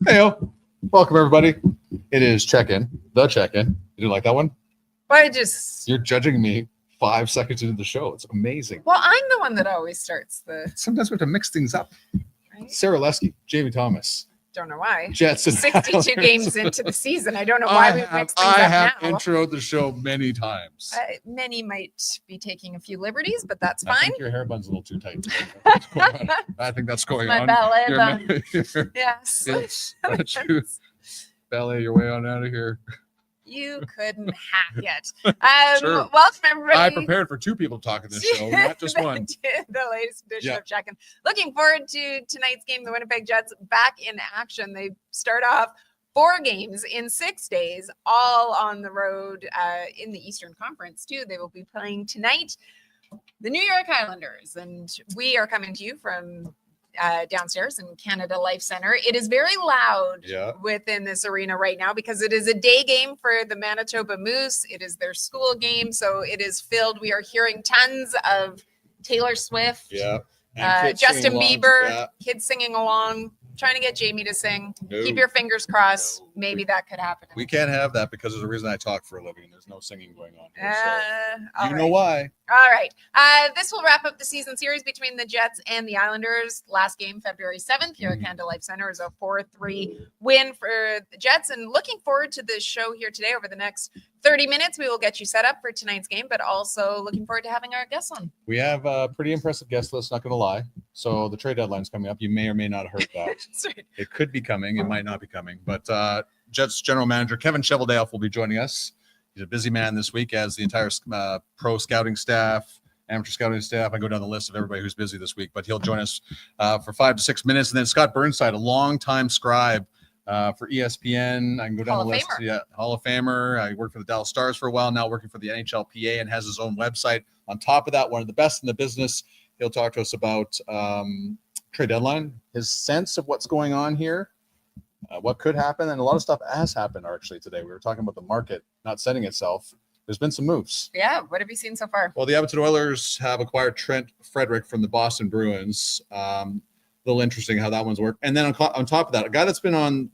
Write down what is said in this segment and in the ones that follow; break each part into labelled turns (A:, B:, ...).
A: Heyo. Welcome, everybody. It is the check-in. You didn't like that one?
B: Well,
A: You're judging me 5 seconds into the show. It's amazing.
B: Well, I'm the one that always starts the...
A: Sometimes we have to mix things up.
B: Right?
A: Sarah Lesky, Jamie Thomas.
B: Don't know why.
A: Jets and
B: 62 games into the season. I don't know why we mixed things up now.
A: I have introed the show many times.
B: Many might be taking a few liberties, but that's
A: I
B: fine.
A: think your hair bun's a little too tight. I think that's going
B: My
A: on.
B: ballet bun. Yes.
A: Yes. Ballet your way on out of here.
B: You couldn't hack it.
A: Sure.
B: Welcome, everybody.
A: I prepared for 2 people talking this show, not just one.
B: The latest edition of Check-In. Looking forward to tonight's game. The Winnipeg Jets back in action. They start off 4 games in 6 days, all on the road in the Eastern Conference, too. They will be playing tonight the New York Islanders, and we are coming to you from downstairs in Canada Life Center. It is very loud within this arena right now because it is a day game for the Manitoba Moose. It is their school game, so it is filled. We are hearing tons of Taylor Swift, Justin Bieber, kids singing along, trying to get Jamie to sing. No. Keep your fingers crossed. No. Maybe that could happen.
A: We can't have that because there's a reason I talk for a living. There's no singing going on here. So you
B: right.
A: know why.
B: All right. This will wrap up the season series between the Jets and the Islanders. Last game, February 7th, here at Canada Life Center, is a 4-3 win for the Jets. And looking forward to the show here today. Over the next 30 minutes, we will get you set up for tonight's game, but also looking forward to having our guests on.
A: We have a pretty impressive guest list, not going to lie. So the trade deadline's coming up. You may or may not have heard that.
B: Right.
A: It could be coming. It might not be coming. But Jets general manager Kevin Cheveldayoff will be joining us. He's a busy man this week, as the entire pro scouting staff, amateur scouting staff. I go down the list of everybody who's busy this week, but he'll join us for 5 to 6 minutes. And then Scott Burnside, a longtime scribe for ESPN. I can go down the list. Yeah, Hall of Famer. I worked for the Dallas Stars for a while, now working for the NHLPA, and has his own website. On top of that, one of the best in the business. He'll talk to us about trade deadline, his sense of what's going on here, what could happen, and a lot of stuff has happened actually today. We were talking about the market not setting itself. There's been some moves.
B: Yeah, what have you seen so far?
A: Well, the Edmonton Oilers have acquired Trent Frederick from the Boston Bruins. A little interesting how that one's worked. And then on top of that, a guy that's been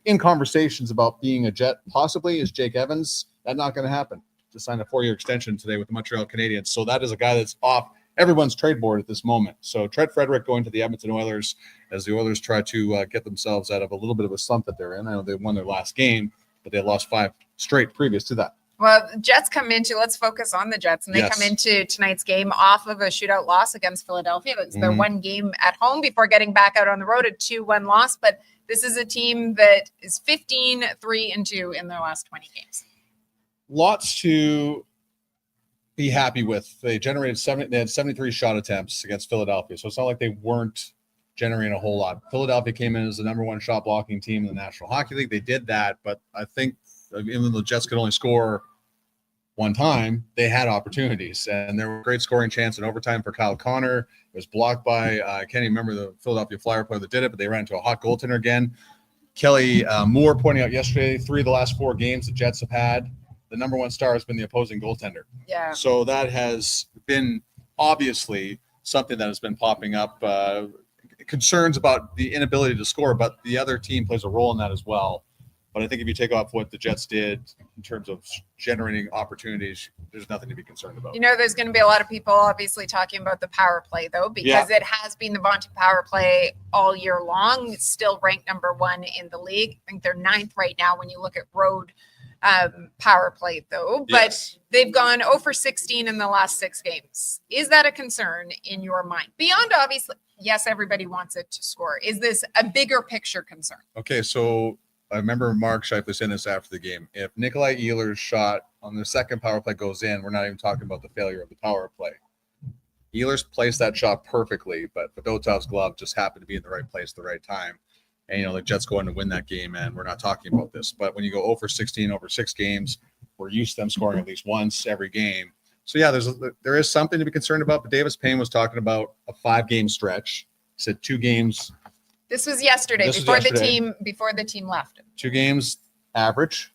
A: in conversations about being a Jet possibly is Jake Evans. That's not going to happen. Just signed a 4-year extension today with the Montreal Canadiens. So that is a guy that's off everyone's trade board at this moment. So Trent Frederick going to the Edmonton Oilers as the Oilers try to get themselves out of a little bit of a slump that they're in. I know they won their last game, but they lost 5 straight previous to that.
B: Well, Jets let's focus on the Jets. And they come into tonight's game off of a shootout loss against Philadelphia. It's their one game at home before getting back out on the road, a 2-1 loss. But this is a team that is 15-3-2 in their last 20 games.
A: Lots to be happy with. They generated they had 73 shot attempts against Philadelphia. So it's not like they weren't generating a whole lot. Philadelphia came in as the number 1 shot blocking team in the National Hockey League. They did that, but I think even though the Jets could only score one time, they had opportunities, and there were great scoring chance in overtime for Kyle Connor. It was blocked by I can't even remember the Philadelphia Flyer player that did it, but they ran into a hot goaltender again. Kelly Moore pointing out yesterday, 3 of the last 4 games the Jets have had, the number 1 star has been the opposing goaltender.
B: Yeah.
A: So that has been obviously something that has been popping up. Concerns about the inability to score, but the other team plays a role in that as well. But I think if you take off what the Jets did in terms of generating opportunities, there's nothing to be concerned about.
B: You know, there's going to be a lot of people obviously talking about the power play, though, because it has been the vaunted power play all year long. It's still ranked number 1 in the league. I think they're 9th right now when you look at road power play, though. But they've gone 0-for-16 in the last 6 games. Is that a concern in your mind? Beyond, obviously, yes, everybody wants it to score. Is this a bigger picture concern?
A: Okay, so I remember Mark Scheifele saying this after the game. If Nikolai Ehlers' shot on the second power play goes in, we're not even talking about the failure of the power play. Ehlers placed that shot perfectly, but Fedotov's glove just happened to be in the right place at the right time. And, the Jets go on to win that game, and we're not talking about this. But when you go 0-for-16 over 6 games, we're used to them scoring at least once every game. So, there is something to be concerned about. But Davis Payne was talking about a 5-game stretch. He said 2 games.
B: This was yesterday, before the team left.
A: 2 games average.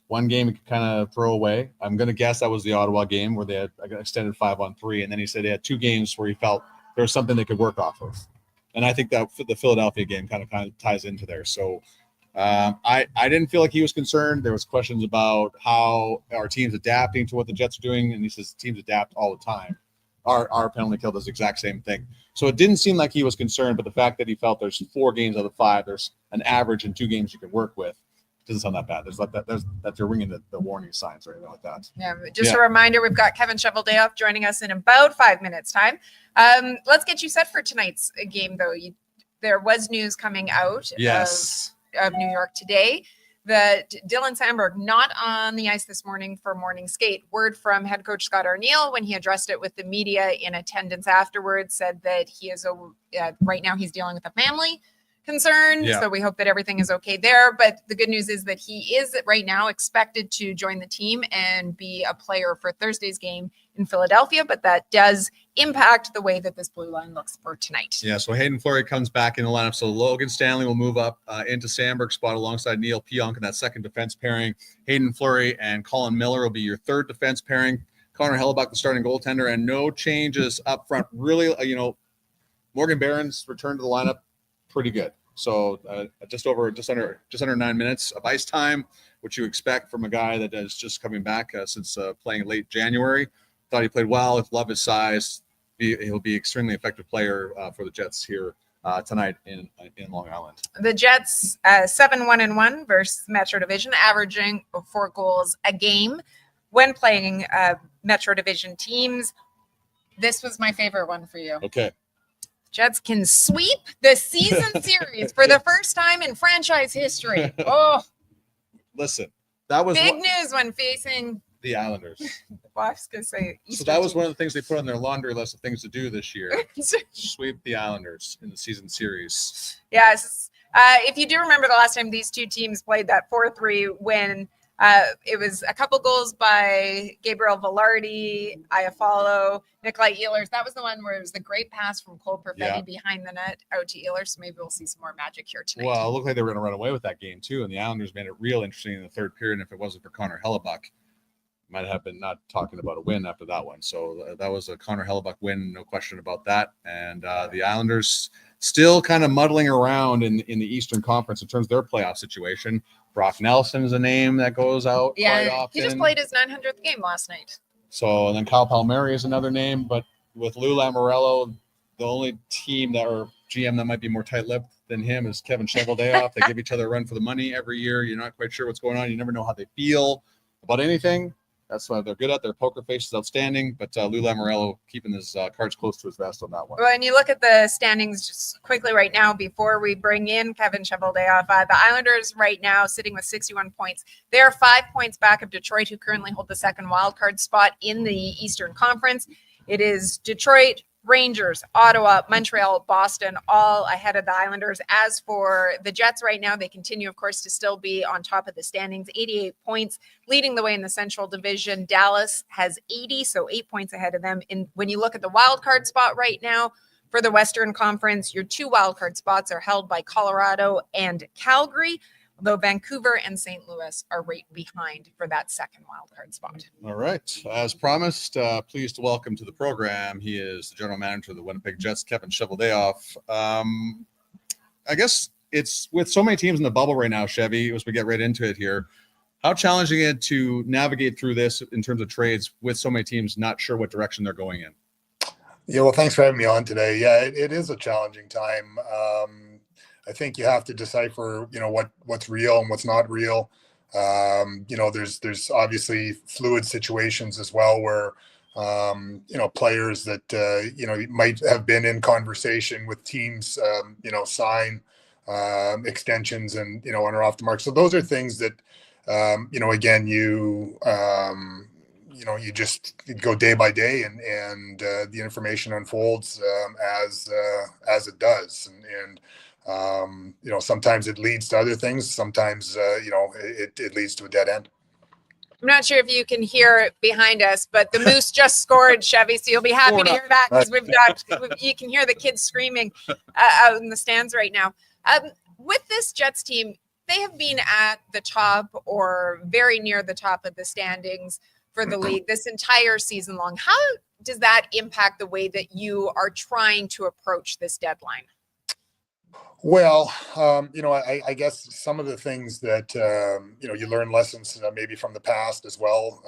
A: 1 game you could kind of throw away. I'm going to guess that was the Ottawa game where they had extended 5-on-3. And then he said they had 2 games where he felt there was something they could work off of. And I think that the Philadelphia game kind of ties into there. So I didn't feel like he was concerned. There was questions about how our team's adapting to what the Jets are doing, and he says teams adapt all the time. Our penalty kill does the exact same thing. So it didn't seem like he was concerned, but the fact that he felt there's 4 games out of 5, there's an average in 2 games you can work with, doesn't sound that bad. There's you're ringing the warning signs or anything like that.
B: Yeah, just a reminder, we've got Kevin Cheveldayoff joining us in about 5 minutes time. Let's get you set for tonight's game, though. There was news coming out of New York today that Dylan Sandberg not on the ice this morning for morning skate. Word from head coach Scott Arniel when he addressed it with the media in attendance afterwards said that he is right now he's dealing with a family concern. So we hope that everything is okay there. But the good news is that he is right now expected to join the team and be a player for Thursday's game in Philadelphia. But that does impact the way that this blue line looks for tonight.
A: Yeah, so Hayden Fleury comes back in the lineup. So Logan Stanley will move up into Sandberg's spot alongside Neil Pionk in that second defense pairing. Hayden Fleury and Colin Miller will be your third defense pairing. Connor Hellebuck, the starting goaltender, and no changes up front. Really, Morgan Barron's return to the lineup, pretty good. So just under 9 minutes of ice time, which you expect from a guy that is just coming back since playing late January. Thought he played well. Love his size. He'll be extremely effective player for the Jets here tonight in Long Island.
B: The Jets 7-1-1 versus Metro Division, averaging 4 goals a game when playing Metro Division teams. This was my favorite one for you.
A: Okay.
B: Jets can sweep the season series for the first time in franchise history. Oh,
A: listen, that was
B: big news when facing
A: the Islanders.
B: Well, I was going to say
A: so that was one of the things they put on their laundry list of things to do this year. Sweep the Islanders in the season series.
B: Yes. If you do remember the last time these two teams played that 4-3 win, it was a couple goals by Gabriel Velarde, Iafallo, Nikolai Ehlers. That was the one where it was the great pass from Cole Perfetti behind the net out to Ehlers. So maybe we'll see some more magic here tonight.
A: Well, it looked like they were going to run away with that game too, and the Islanders made it real interesting in the third period. And if it wasn't for Connor Hellebuck, might have been not talking about a win after that one. So that was a Connor Hellebuck win, no question about that. And the Islanders still kind of muddling around in the Eastern Conference in terms of their playoff situation. Brock Nelson is a name that goes out quite often.
B: He just played his 900th game last night.
A: So and then Kyle Palmieri is another name, but with Lou Lamoriello, the only team that or GM that might be more tight-lipped than him is Kevin Cheveldayoff. They give each other a run for the money every year. You're not quite sure what's going on. You never know how they feel about anything. That's what they're good at. Their poker face is outstanding, but Lou Lamoriello keeping his cards close to his vest on that one.
B: Well, and you look at the standings just quickly right now before we bring in Kevin Cheveldayoff. The Islanders right now sitting with 61 points. They are 5 points back of Detroit, who currently hold the second wildcard spot in the Eastern Conference. It is Detroit, Rangers, Ottawa, Montreal, Boston, all ahead of the Islanders. As for the Jets right now, they continue, of course, to still be on top of the standings, 88 points, leading the way in the Central Division. Dallas has 80, so 8 points ahead of them. And when you look at the wild card spot right now for the Western Conference, your 2 wild card spots are held by Colorado and Calgary, although Vancouver and St. Louis are right behind for that second wildcard spot.
A: All right. As promised, pleased to welcome to the program. He is the general manager of the Winnipeg Jets, Kevin Cheveldayoff. I guess it's with so many teams in the bubble right now, Chevy, as we get right into it here, how challenging it to navigate through this in terms of trades with so many teams not sure what direction they're going in?
C: Yeah, well, thanks for having me on today. Yeah, it is a challenging time. I think you have to decipher, what's real and what's not real. There's obviously fluid situations as well where, players that, might have been in conversation with teams, sign extensions and, on or off the mark. So those are things that, again, you just go day by day and the information unfolds as it does. And sometimes it leads to other things. Sometimes, it leads to a dead end.
B: I'm not sure if you can hear it behind us, but the Moose just scored, Chevy. So you'll be happy to hear that because you can hear the kids screaming out in the stands right now. With this Jets team, they have been at the top or very near the top of the standings for the league this entire season long. How does that impact the way that you are trying to approach this deadline?
C: Well, I guess some of the things that, you learn lessons maybe from the past as well,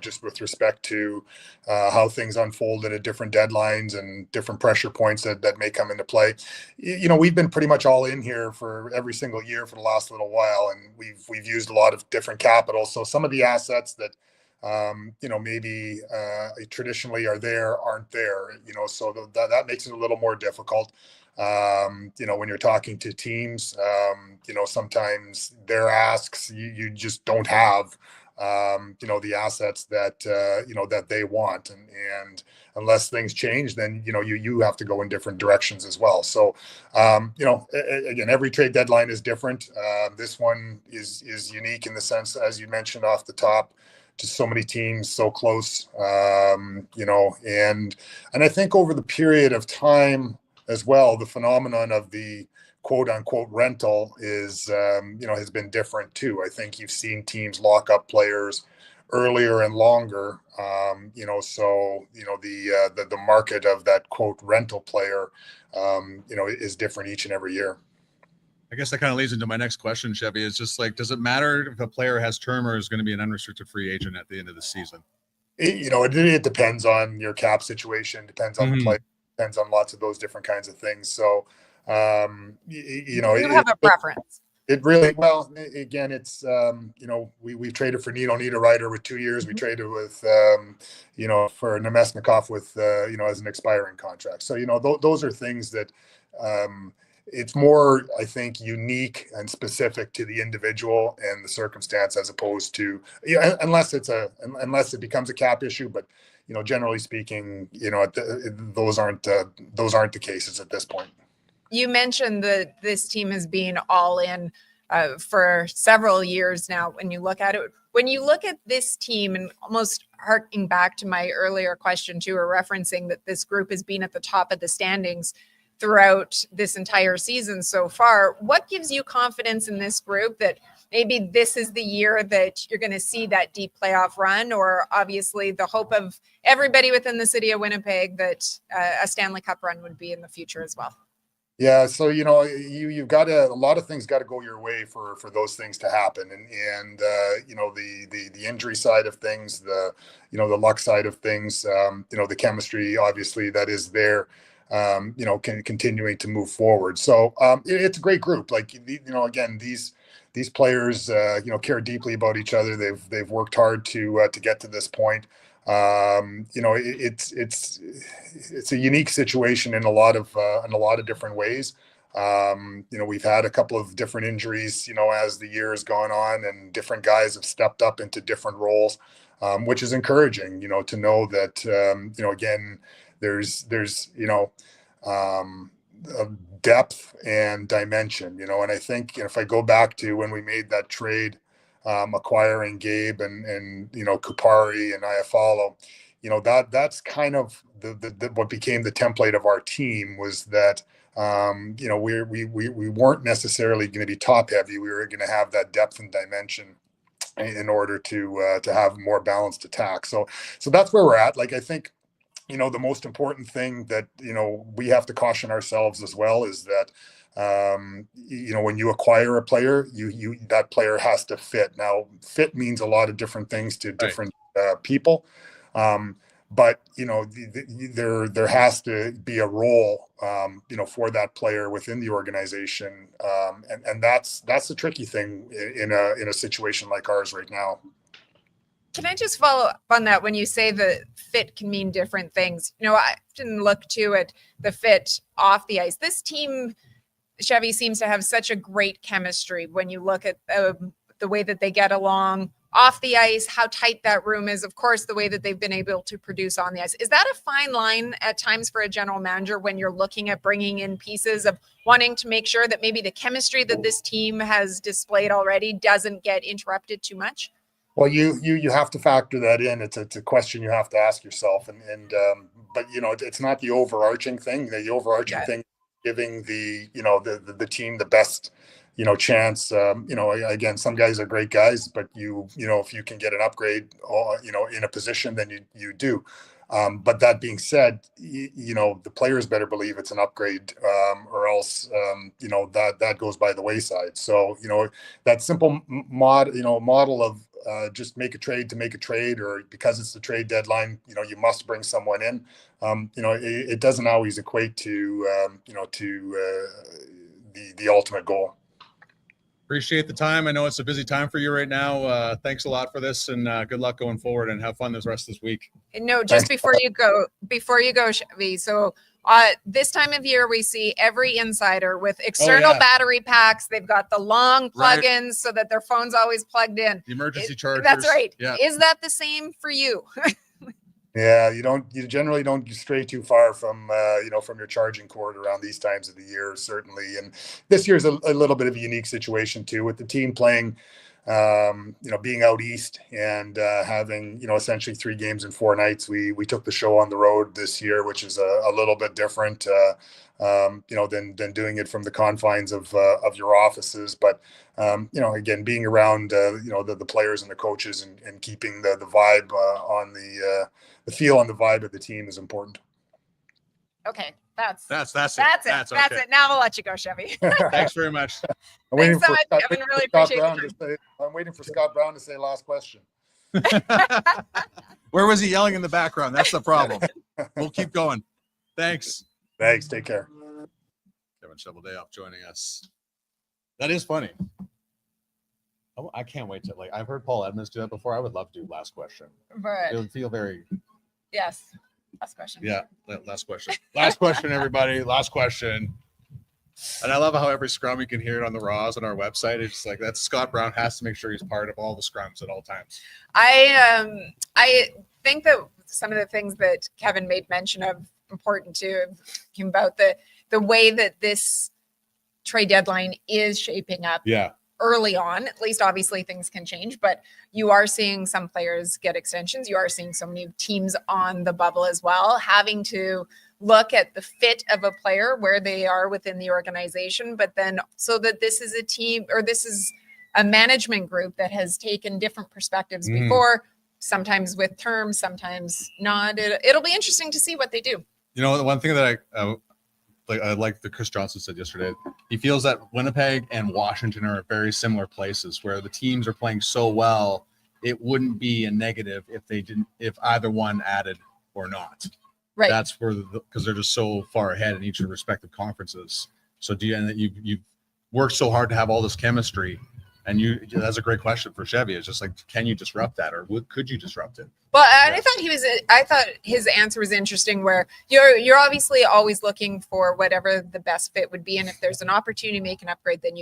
C: just with respect to how things unfolded at different deadlines and different pressure points that may come into play. We've been pretty much all in here for every single year for the last little while, and we've used a lot of different capital. So some of the assets that, maybe traditionally are there aren't there, so that makes it a little more difficult. When you're talking to teams, sometimes their asks, you just don't have, the assets that, that they want. And unless things change, then, you have to go in different directions as well. So, again, every trade deadline is different. This one is unique in the sense, as you mentioned off the top, just so many teams so close, and I think over the period of time, as well, the phenomenon of the quote unquote rental is, has been different too. I think you've seen teams lock up players earlier and longer. The market of that quote rental player, is different each and every year.
A: I guess that kind of leads into my next question, Chevy. Is just like, does it matter if a player has term or is going to be an unrestricted free agent at the end of the season?
C: It depends on your cap situation, depends on the player, depends on lots of those different kinds of things. So,
B: You have a preference.
C: It really, well, again, it's, we've traded for Nino Niederreiter with 2 years. We traded with, for Nemesnikov with, as an expiring contract. So, those are things that, it's more, I think, unique and specific to the individual and the circumstance, as opposed to, unless it becomes a cap issue. But, generally speaking, those aren't the cases at this point.
B: You mentioned that this team has been all in for several years now. When you look at this team, and almost harking back to my earlier question too, or referencing that this group has been at the top of the standings throughout this entire season so far, what gives you confidence in this group that maybe this is the year that you're going to see that deep playoff run, or obviously the hope of everybody within the city of Winnipeg that a Stanley Cup run would be in the future as well?
C: Yeah, so you've got a lot of things got to go your way for those things to happen, and the injury side of things, the luck side of things, the chemistry obviously that is there, continuing to move forward. So it's a great group. Like, again, these players, care deeply about each other. They've worked hard to get to this point. It's a unique situation in a lot of different ways. We've had a couple of different injuries, as the year has gone on, and different guys have stepped up into different roles, which is encouraging, to know that, again, there's depth and dimension, and I think if I go back to when we made that trade, acquiring Gabe and Kupari and Iafallo, that's kind of the what became the template of our team, was that we weren't necessarily going to be top heavy. We were going to have that depth and dimension in order to have more balanced attack. So that's where we're at. Like, I think, the most important thing that, we have to caution ourselves as well is that, when you acquire a player, that player has to fit. Now, fit means a lot of different things to different people. But, there has to be a role, for that player within the organization. And that's the tricky thing in a situation like ours right now.
B: Can I just follow up on that? When you say the fit can mean different things, I didn't look too at the fit off the ice. This team, Chevy, seems to have such a great chemistry when you look at the way that they get along off the ice, how tight that room is, of course, the way that they've been able to produce on the ice. Is that a fine line at times for a general manager when you're looking at bringing in pieces, of wanting to make sure that maybe the chemistry that this team has displayed already doesn't get interrupted too much?
C: Well, you have to factor that in. It's a question you have to ask yourself, but it's not the overarching thing. The overarching thing, giving the team the best chance. Again, some guys are great guys, but if you can get an upgrade, in a position, then you do. But that being said, the players better believe it's an upgrade, or else, that goes by the wayside. So, that simple model of just make a trade to make a trade, or because it's the trade deadline, you must bring someone in. It doesn't always equate to, the ultimate goal.
A: Appreciate the time. I know it's a busy time for you right now. Thanks a lot for this, and good luck going forward, and have fun this rest of this week.
B: No, just before you go, Chevy. So this time of year, we see every insider with external battery packs. They've got the long plugins so that their phone's always plugged in.
A: The emergency chargers.
B: That's right.
A: Yeah.
B: Is that the same for you?
C: Yeah, you generally don't stray too far from your charging cord around these times of the year, certainly. And this year's a little bit of a unique situation too, with the team playing, being out east and having, essentially 3 games in 4 nights. We took the show on the road this year, which is a little bit different, than doing it from the confines of your offices. But, again, being around, the players and the coaches, and keeping the vibe on the feel and the vibe of the team is important.
B: Okay. That's
A: it.
B: That's
A: Okay.
B: it. Now I'll let you go, Chevy.
A: Thanks very much.
B: Thanks so much, Kevin. Really appreciate it.
C: I'm waiting for Scott Brown to say last question.
A: Where was he yelling in the background? That's the problem. We'll keep going. Thanks.
C: Thanks. Take care.
A: Kevin Cheveldayoff joining us. That is funny. I can't wait to, I've heard Paul Edmonds do that before. I would love to do last question.
B: But
A: It would feel very.
B: yes. Last question.
A: Yeah. Last question. Last question, everybody. Last question. And I love how every scrum you can hear it on the Raws on our website. It's like that Scott Brown has to make sure he's part of all the scrums at all times.
B: I think that some of the things that Kevin made mention of important to him about the way that this trade deadline is shaping up.
A: Yeah.
B: Early on, at least obviously things can change, but you are seeing some players get extensions. You are seeing so many teams on the bubble as well, having to look at the fit of a player, where they are within the organization, but then so that this is a team, or this is a management group that has taken different perspectives before, sometimes with terms, sometimes not. It'll be interesting to see what they do.
A: The one thing that I like that Chris Johnson said yesterday, he feels that Winnipeg and Washington are very similar places where the teams are playing so well, it wouldn't be a negative if either one added or not.
B: Right.
A: That's where, because they're just so far ahead in each of their respective conferences. So you've worked so hard to have all this chemistry, and that's a great question for Chevy. It's just like, can you disrupt that, or could you disrupt it?
B: Well, I thought his answer was interesting, where you're obviously always looking for whatever the best fit would be, and if there's an opportunity to make an upgrade, then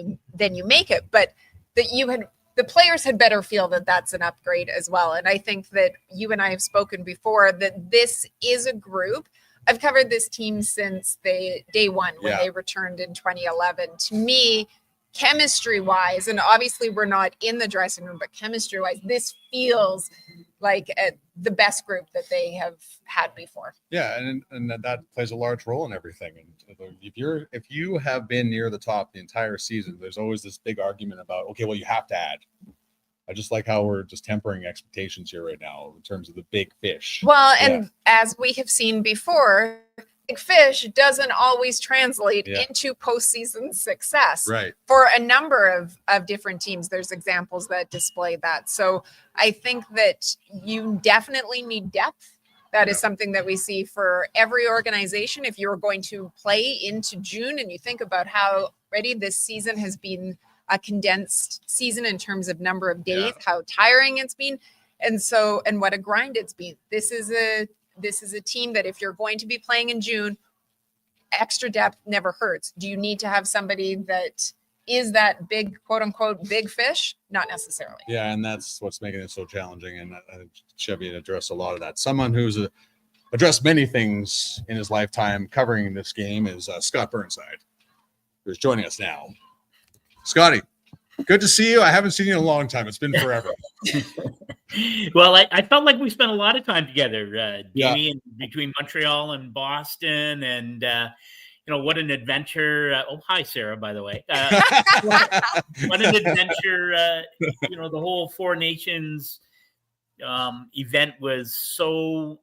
B: you make it. But that the players had better feel that that's an upgrade as well. And I think that you and I have spoken before that this is a group. I've covered this team since day one when they returned in 2011. To me, chemistry-wise, and obviously we're not in the dressing room, but chemistry-wise, this feels like the best group that they have had before.
A: Yeah, and that plays a large role in everything. And if you have been near the top the entire season, there's always this big argument about, okay, well, you have to add. I just like how we're just tempering expectations here right now in terms of the big fish.
B: Well, and as we have seen before, big fish doesn't always translate into postseason success.
A: Right.
B: For a number of different teams, there's examples that display that. So I think that you definitely need depth. That is something that we see for every organization. If you're going to play into June, and you think about how already this season has been a condensed season in terms of number of days, how tiring it's been, and what a grind it's been. This is a team that if you're going to be playing in June, extra depth never hurts. Do you need to have somebody that is that big, quote unquote, big fish? Not necessarily.
A: Yeah, and that's what's making it so challenging. And Chevy addressed a lot of that. Someone who's addressed many things in his lifetime covering this game is Scott Burnside, who's joining us now. Scotty, good to see you. I haven't seen you in a long time. It's been forever.
D: Well, I felt like we spent a lot of time together, Jamie, and between Montreal and Boston, and what an adventure. Hi, Sara, by the way. What an adventure. The whole Four Nations event was so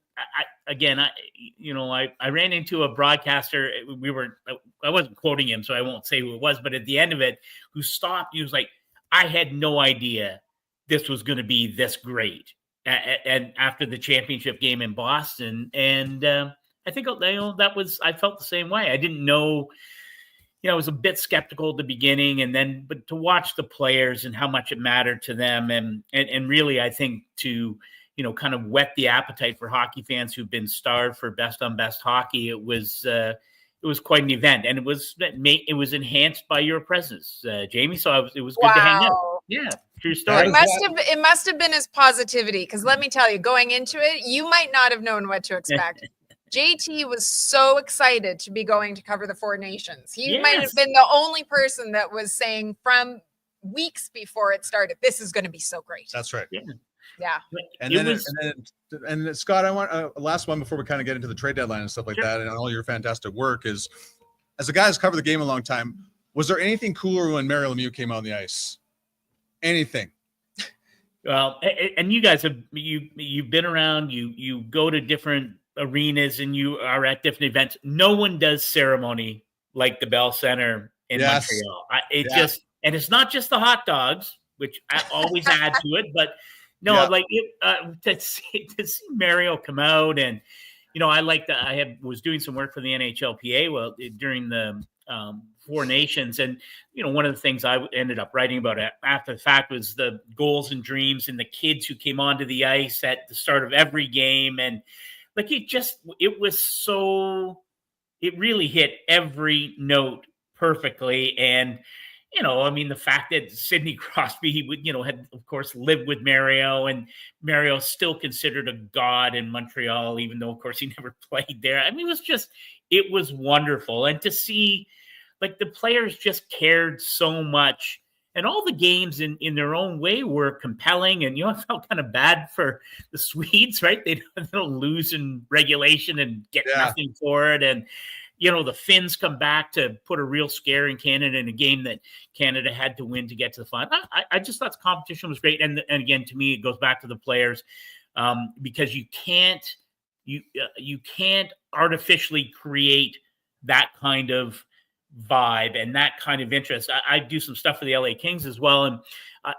D: I ran into a broadcaster. I wasn't quoting him, so I won't say who it was, but at the end of it, who stopped, he was like, I had no idea this was going to be this great. And after the championship game in Boston, and I think I felt the same way. I didn't know, I was a bit skeptical at the beginning, but to watch the players and how much it mattered to them, and really, I think to kind of whet the appetite for hockey fans who've been starved for best on best hockey. It was quite an event, and it was enhanced by your presence, Jamie. So it was good to hang out. Yeah, true story.
B: It must have been his positivity, because let me tell you, going into it, you might not have known what to expect. JT was so excited to be going to cover the Four Nations. He might have been the only person that was saying from weeks before it started, this is going to be so great.
A: That's right.
B: Yeah.
A: And then Scott, I want a last one before we kind of get into the trade deadline and stuff like that, and all your fantastic work is, as a guy who's covered the game a long time, was there anything cooler when Mario Lemieux came on the ice? Anything?
D: Well, and you guys you've been around, you go to different arenas and you are at different events. No one does ceremony like the Bell Center in Montreal. And it's not just the hot dogs, which I always add to it, but to see Mario come out, and I was doing some work for the NHLPA during the Four Nations, and one of the things I ended up writing about after the fact was the goals and dreams and the kids who came onto the ice at the start of every game, and it really hit every note perfectly. And the fact that Sidney Crosby, he had, of course, lived with Mario, and Mario still considered a god in Montreal, even though, of course, he never played there. I mean, it was wonderful. And to see, the players just cared so much, and all the games in their own way were compelling. And, I felt kind of bad for the Swedes, right? They'll lose in regulation and get nothing for it. And, the Finns come back to put a real scare in Canada in a game that Canada had to win to get to the final. I just thought the competition was great. And again, to me, it goes back to the players, because you can't artificially create that kind of vibe and that kind of interest. I do some stuff for the LA Kings as well. And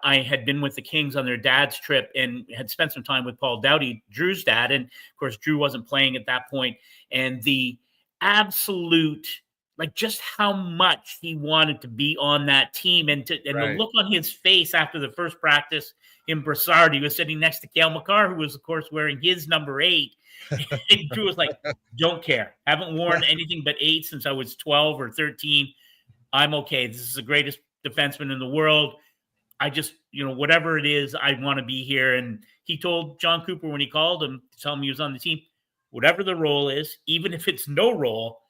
D: I had been with the Kings on their dad's trip and had spent some time with Paul Doughty, Drew's dad. And of course, Drew wasn't playing at that point. And the absolute, just how much he wanted to be on that team, and the look on his face after the first practice in Brassard, he was sitting next to Cale Makar, who was, of course, wearing his number 8. And Drew was like, don't care. Haven't worn anything but 8 since I was 12 or 13. I'm okay. This is the greatest defenseman in the world. I just, whatever it is, I want to be here. And he told John Cooper when he called him to tell him he was on the team, whatever the role is, even if it's no role,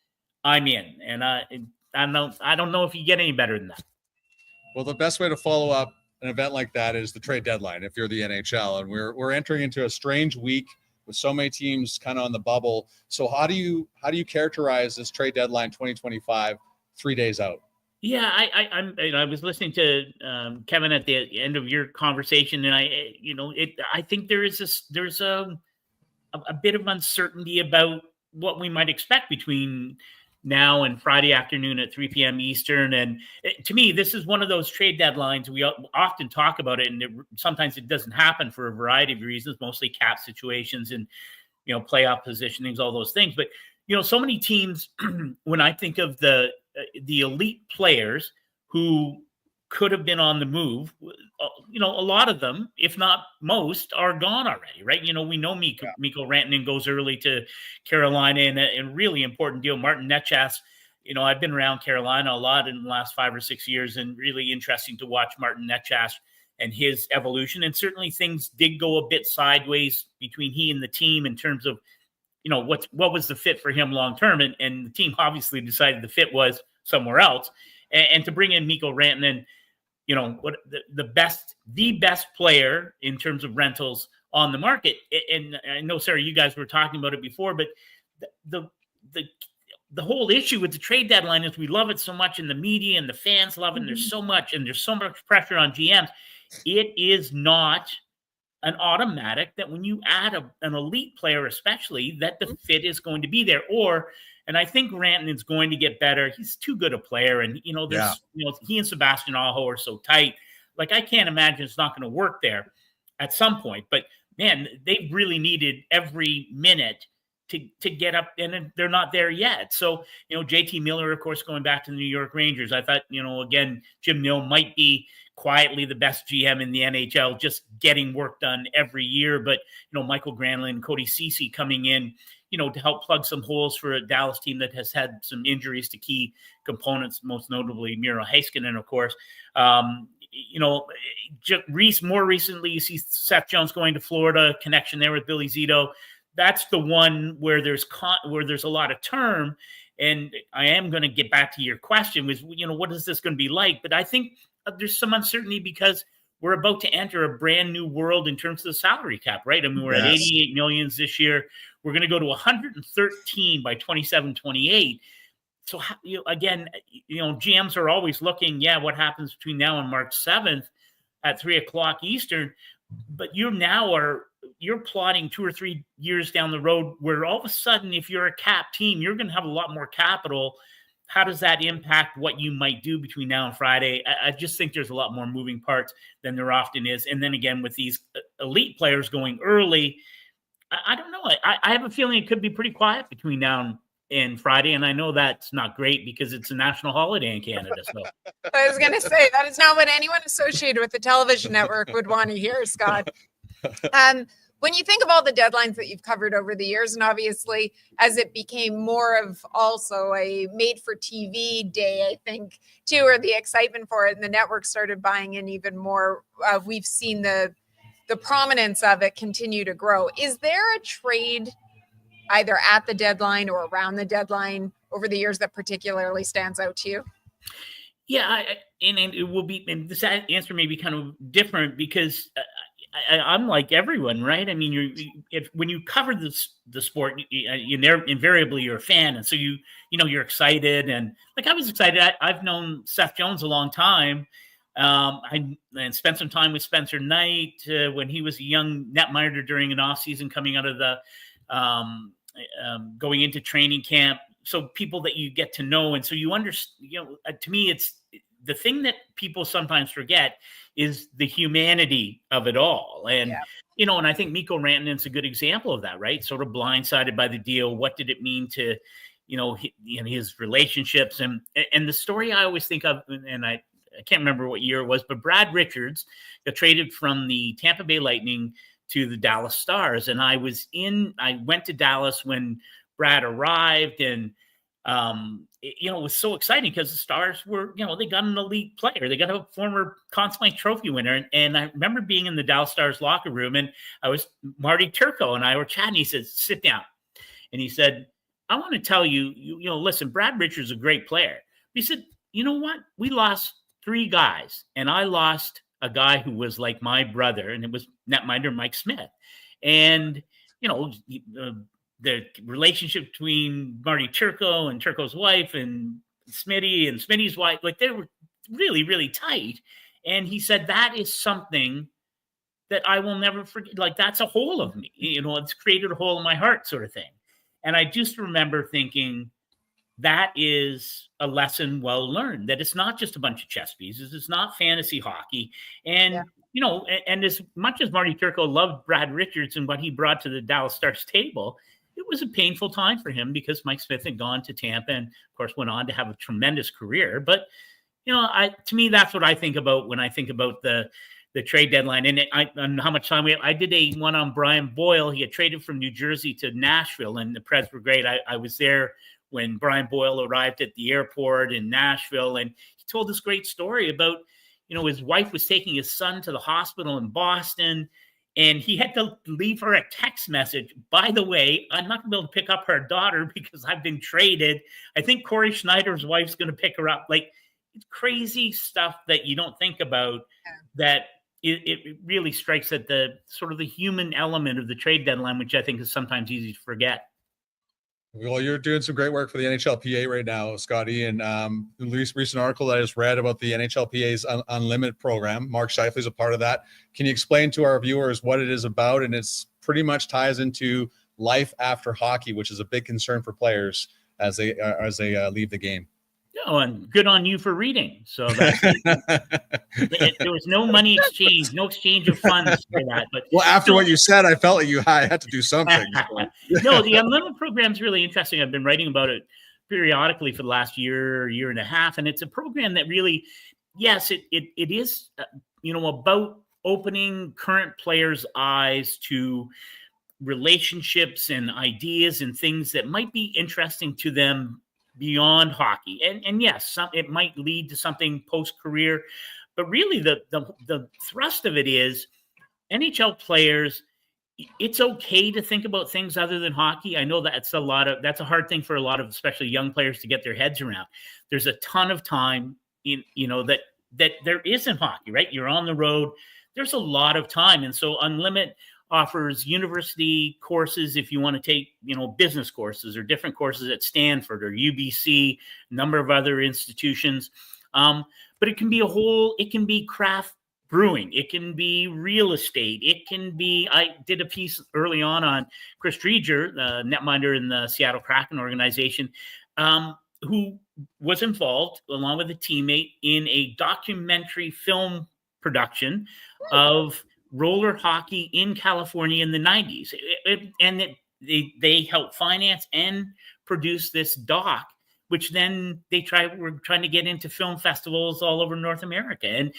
D: I'm in. And I don't know if you get any better than that.
A: Well, the best way to follow up an event like that is the trade deadline if you're the NHL. And we're entering into a strange week with so many teams kind of on the bubble. So how do you characterize this trade deadline 2025, 3 days out?
D: Yeah, I was listening to Kevin at the end of your conversation, and I think there's a bit of uncertainty about what we might expect between now and Friday afternoon at 3 p.m. Eastern. And to me, this is one of those trade deadlines. We often talk about it, and sometimes it doesn't happen for a variety of reasons, mostly cap situations and, playoff positionings, all those things. But, so many teams, when I think of the elite players who could have been on the move, a lot of them, if not most, are gone already, right? We know Mikko Rantanen goes early to Carolina in a really important deal. Martin Necas, I've been around Carolina a lot in the last 5 or 6 years, and really interesting to watch Martin Necas and his evolution. And certainly things did go a bit sideways between he and the team in terms of, what was the fit for him long term. And the team obviously decided the fit was somewhere else. And to bring in Mikko Rantanen, what the best player in terms of rentals on the market. And I know, Sarah, you guys were talking about it before, but the whole issue with the trade deadline is we love it so much, and the media and the fans love it. And there's so much pressure on GMs. It is not an automatic that when you add an elite player, especially, that the fit is going to be there. And I think Rantanen's going to get better. He's too good a player. And, he and Sebastian Aho are so tight. Like, I can't imagine it's not going to work there at some point. But, man, they really needed every minute to get up, and they're not there yet. So, JT Miller, of course, going back to the New York Rangers, I thought, again, Jim Nill might be quietly the best GM in the NHL, just getting work done every year. But, Michael Granlund, Cody Ceci coming in, to help plug some holes for a Dallas team that has had some injuries to key components, most notably Miro Heiskanen, of course. More recently, you see Seth Jones going to Florida, connection there with Billy Zito. That's the one where there's a lot of term. And I am going to get back to your question was, what is this going to be like? But I think there's some uncertainty because we're about to enter a brand new world in terms of the salary cap, right? I mean, we're at 88 million this year. We're going to go to 113 by 27-28. So, again, GMs are always looking, what happens between now and March 7th at 3:00 Eastern. But you're plotting 2 or 3 years down the road where all of a sudden, if you're a cap team, you're going to have a lot more capital. How does that impact what you might do between now and Friday? I just think there's a lot more moving parts than there often is. And then again, with these elite players going early, I don't know. I have a feeling it could be pretty quiet between now and Friday. And I know that's not great because it's a national holiday in Canada. So
B: I was going to say that is not what anyone associated with the television network would want to hear, Scott. When you think of all the deadlines that you've covered over the years, and obviously as it became more of also a made for TV day, I think too, or the excitement for it and the network started buying in even more, we've seen the prominence of it continue to grow. Is there a trade either at the deadline or around the deadline over the years that particularly stands out to you?
D: Yeah, and it will be, and this answer may be kind of different because I'm like everyone, right? I mean, when you cover the sport, invariably you're a fan, and so you're excited, and like I was excited. I've known Seth Jones a long time. I spent some time with Spencer Knight when he was a young netminder during an off season coming out of the going into training camp. So people that you get to know, and so you understand. To me, it's the thing that people sometimes forget is the humanity of it all. And, and I think Mikko Rantanen's a good example of that, right? Sort of blindsided by the deal. What did it mean to, his relationships? And the story I always think of, and I can't remember what year it was, but Brad Richards got traded from the Tampa Bay Lightning to the Dallas Stars. And I went to Dallas when Brad arrived, and, it was so exciting because the Stars were, they got an elite player. They got a former Conn Smythe Trophy winner. And I remember being in the Dallas Stars locker room, and Marty Turco and I were chatting. He said, "Sit down." And he said, "I want to tell you, listen, Brad Richards is a great player." He said, "You know what? We lost 3 guys, and I lost a guy who was like my brother, and it was netminder Mike Smith. And, the relationship between Marty Turco and Turco's wife and Smitty's wife, like they were really, really tight." And he said, "That is something that I will never forget. Like, that's a hole of me, it's created a hole in my heart," sort of thing. And I just remember thinking that is a lesson well learned, that it's not just a bunch of chess pieces. It's not fantasy hockey. And, and as much as Marty Turco loved Brad Richards and what he brought to the Dallas Stars table, it was a painful time for him because Mike Smith had gone to Tampa and, of course, went on to have a tremendous career. But, to me, that's what I think about when I think about the trade deadline. And how much time we have. I did a one on Brian Boyle. He had traded from New Jersey to Nashville, and the Preds were great. I was there when Brian Boyle arrived at the airport in Nashville, and he told this great story about, his wife was taking his son to the hospital in Boston, and he had to leave her a text message. "By the way, I'm not going to be able to pick up her daughter because I've been traded. I think Corey Schneider's wife's going to pick her up." Like, it's crazy stuff that you don't think about, that it really strikes at the sort of the human element of the trade deadline, which I think is sometimes easy to forget.
A: Well, you're doing some great work for the NHLPA right now, Scotty. And the recent article that I just read about the NHLPA's Unlimited program, Mark Scheifele's a part of that. Can you explain to our viewers what it is about? And it's pretty much ties into life after hockey, which is a big concern for players as they leave the game.
D: Oh, and good on you for reading. So that's there was no money exchange, no exchange of funds for that. But
A: well, after what you said, I felt like I had to do something.
D: No, the Unlimited program is really interesting. I've been writing about it periodically for the last year and a half, and it's a program that really, yes, it is, about opening current players' eyes to relationships and ideas and things that might be interesting to them beyond hockey. And yes, it might lead to something post-career, but really the thrust of it is NHL players, it's okay to think about things other than hockey. I know that's a hard thing for a lot of, especially young players, to get their heads around. There's a ton of time that there isn't hockey, right? You're on the road. There's a lot of time. And so Unlimited offers university courses if you want to take, business courses or different courses at Stanford or UBC, a number of other institutions. But it can be craft brewing. It can be real estate. I did a piece early on Chris Drieger, the netminder in the Seattle Kraken organization, who was involved along with a teammate in a documentary film production of roller hockey in California in the 90s. They helped finance and produce this doc, which then were trying to get into film festivals all over North America.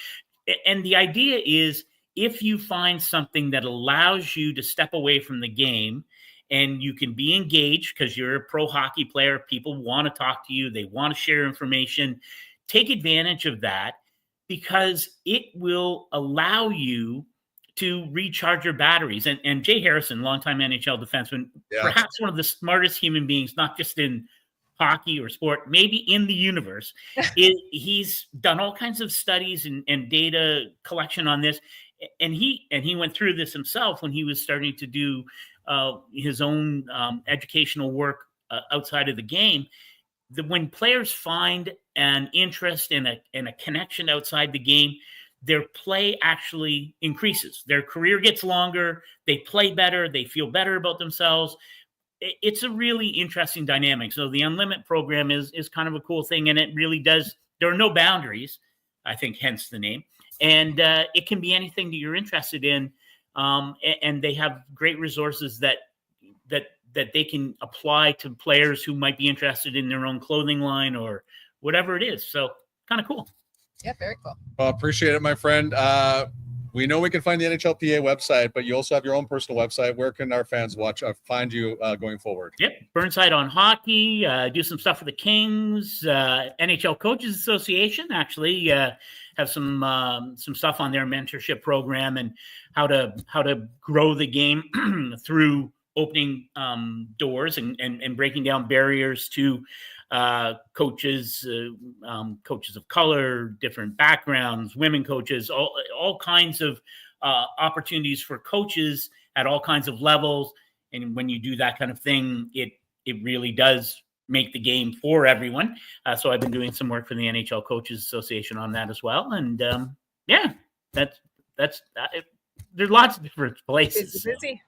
D: And the idea is, if you find something that allows you to step away from the game and you can be engaged because you're a pro hockey player, people want to talk to you, they want to share information, take advantage of that, because it will allow you to recharge your batteries. And Jay Harrison, longtime NHL defenseman, perhaps one of the smartest human beings, not just in hockey or sport, maybe in the universe, he's done all kinds of studies and data collection on this. And he went through this himself when he was starting to do his own educational work outside of the game. When players find an interest and a connection outside the game, their play actually increases. Their career gets longer. They play better. They feel better about themselves. It's a really interesting dynamic. So the Unlimited program is kind of a cool thing, and it really does. There are no boundaries, I think, hence the name. And it can be anything that you're interested in. And they have great resources that they can apply to players who might be interested in their own clothing line or whatever it is. So kind of cool.
B: Yeah, very cool.
A: Well, appreciate it, my friend. We know we can find the NHLPA website, but you also have your own personal website. Where can our fans find you going forward?
D: Yep, Burnside on hockey. Do some stuff for the Kings. NHL Coaches Association actually have some stuff on their mentorship program and how to grow the game through opening doors and breaking down barriers to coaches of color, different backgrounds, women coaches, all kinds of opportunities for coaches at all kinds of levels. And when you do that kind of thing, it really does make the game for everyone. So I've been doing some work for the NHL Coaches Association on that as well. And that's there's lots of different places.
B: Busy.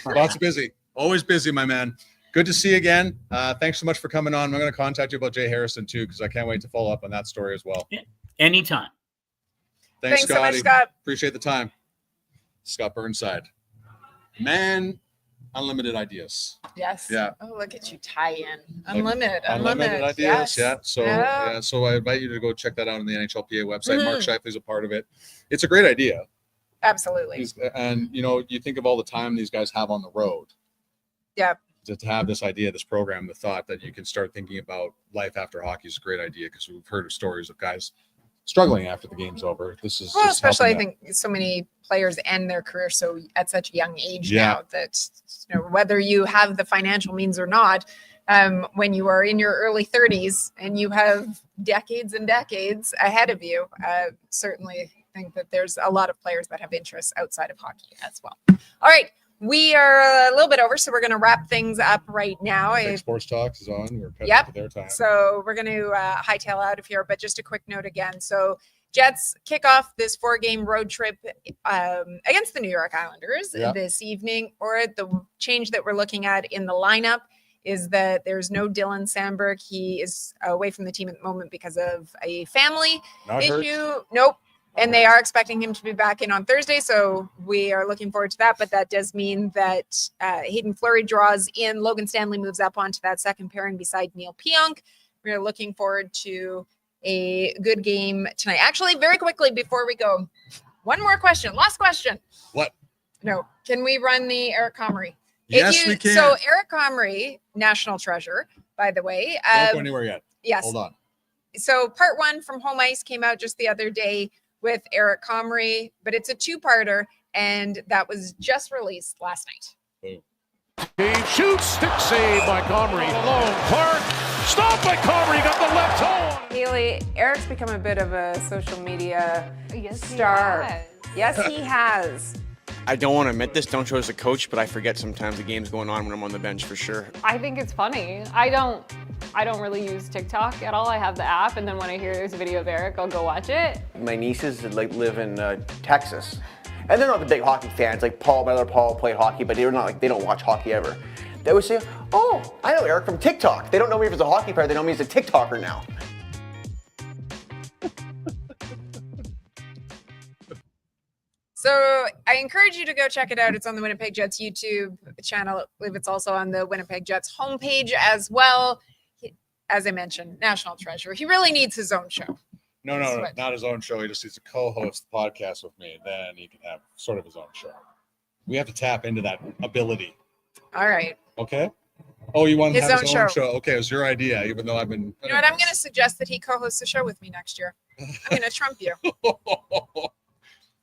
A: Lots of busy. Always busy, my man. Good to see you again. Thanks so much for coming on. I'm going to contact you about Jay Harrison too, because I can't wait to follow up on that story as well.
D: Yeah, anytime.
A: Thanks,
B: so much,
A: Scotty.
B: Scott.
A: Appreciate the time. Scott Burnside. Man, unlimited ideas.
B: Yes.
A: Yeah.
B: Oh, look at you tie in. Unlimited
A: ideas.
B: Yes.
A: Yeah. So I invite you to go check that out on the NHLPA website. Mark Scheifele's a part of it. It's a great idea.
B: Absolutely.
A: And you think of all the time these guys have on the road.
B: Yeah.
A: To have this idea, this program, the thought that you can start thinking about life after hockey is a great idea, because we've heard of stories of guys struggling after the game's over. This is
B: especially I think so many players end their career so at such a young age now that whether you have the financial means or not, when you are in your early 30s and you have decades and decades ahead of you, certainly think that there's a lot of players that have interests outside of hockey as well. All right. We are a little bit over, so we're going to wrap things up right now.
A: Big Sports Talks is on. We're cutting
B: Yep.
A: up their time.
B: So we're going to hightail out of here, but just a quick note again. So Jets kick off this 4-game road trip against the New York Islanders this evening. Or the change that we're looking at in the lineup is that there's no Dylan Sandberg. He is away from the team at the moment because of a family issue. Nope. And they are expecting him to be back in on Thursday, so we are looking forward to that. But that does mean that Hayden Fleury draws in. Logan Stanley moves up onto that second pairing beside Neil Pionk. We're looking forward to a good game tonight. Actually, very quickly before we go, one more question. Last question.
A: What?
B: No. Can we run the Eric Comrie?
A: Yes, we can.
B: So Eric Comrie, national treasure, by the way.
A: Don't go anywhere yet.
B: Yes.
A: Hold on.
B: So part 1 from Home Ice came out just the other day with Eric Comrie, but it's a 2-parter, and that was just released last night.
A: Boom.
E: He shoots, stick save by Comrie. Alone, Clark, stopped by Comrie, got the left toe.
F: Haley, Eric's become a bit of a social media star. Yes, he has.
G: I don't want to admit this, don't show as a coach, but I forget sometimes the game's going on when I'm on the bench for sure.
H: I think it's funny. I don't really use TikTok at all. I have the app, and then when I hear there's a video of Eric, I'll go watch it.
I: My nieces live in Texas, and they're not the big hockey fans. Like my brother Paul played hockey, but they're not they don't watch hockey ever. They would say, "Oh, I know Eric from TikTok." They don't know me as a hockey player. They know me as a TikToker now.
B: So I encourage you to go check it out. It's on the Winnipeg Jets YouTube channel. I believe it's also on the Winnipeg Jets homepage as well. As I mentioned, national treasure. He really needs his own show.
A: No, not his own show. He just needs to co-host the podcast with me. Then he can have sort of his own show. We have to tap into that ability.
B: All right.
A: Okay. Oh, you want to
B: His
A: have
B: own
A: his own
B: show.
A: show? Okay, it was your idea, even though I've been.
B: You know what? I'm going to suggest that he co-hosts a show with me next year. I'm going to trump you.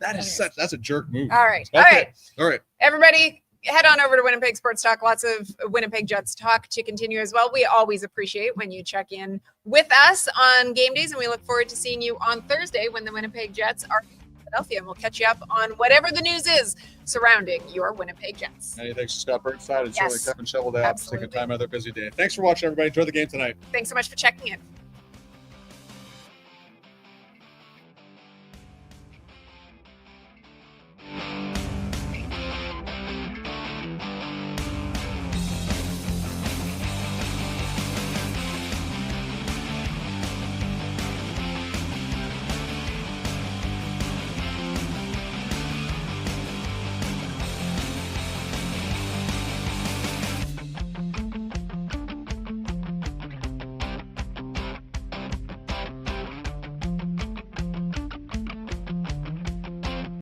A: That's a jerk move.
B: All right.
A: Okay. All right.
B: Everybody, head on over to Winnipeg Sports Talk. Lots of Winnipeg Jets talk to continue as well. We always appreciate when you check in with us on game days, and we look forward to seeing you on Thursday when the Winnipeg Jets are in Philadelphia. And we'll catch you up on whatever the news is surrounding your Winnipeg Jets.
A: Many thanks to Scott Burnside and
B: Yes,
A: certainly Kevin Cheveldayoff for taking
B: absolutely.
A: time out of their busy day. Thanks for watching, everybody. Enjoy the game tonight.
B: Thanks so much for checking in.